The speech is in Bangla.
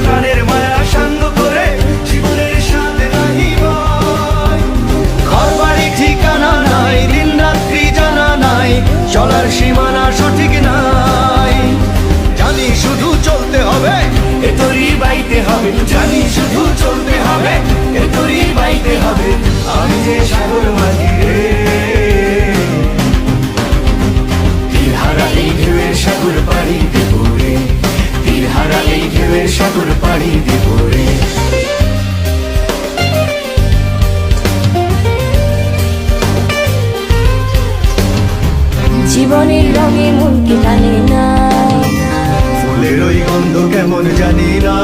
প্রাণের মায়া সাঙ্গ করে জীবনের সাথে নাহি ভয়। ঘর বাড়ি ঠিকানা নাই, দিন রাত্রি জানা নাই, চলার সীমানা সঠিক নাই। জানি শুধু চলতে হবে, এ তোরই বাইতে হবে, জানি শুধু চলতে হবে, এ তোরই বাইতে হবে। আমি যে সাগর মাঝি রে, তীর হারালেই ঢেউয়ের সাগর পাড়ি দেব রে, তীর হারালেই ঢেউয়ের সাগর পাড়ি দেব রে। জীবনের রঙে মনকে টানে না, ফুলের ওই গন্ধ কেমন জানি না,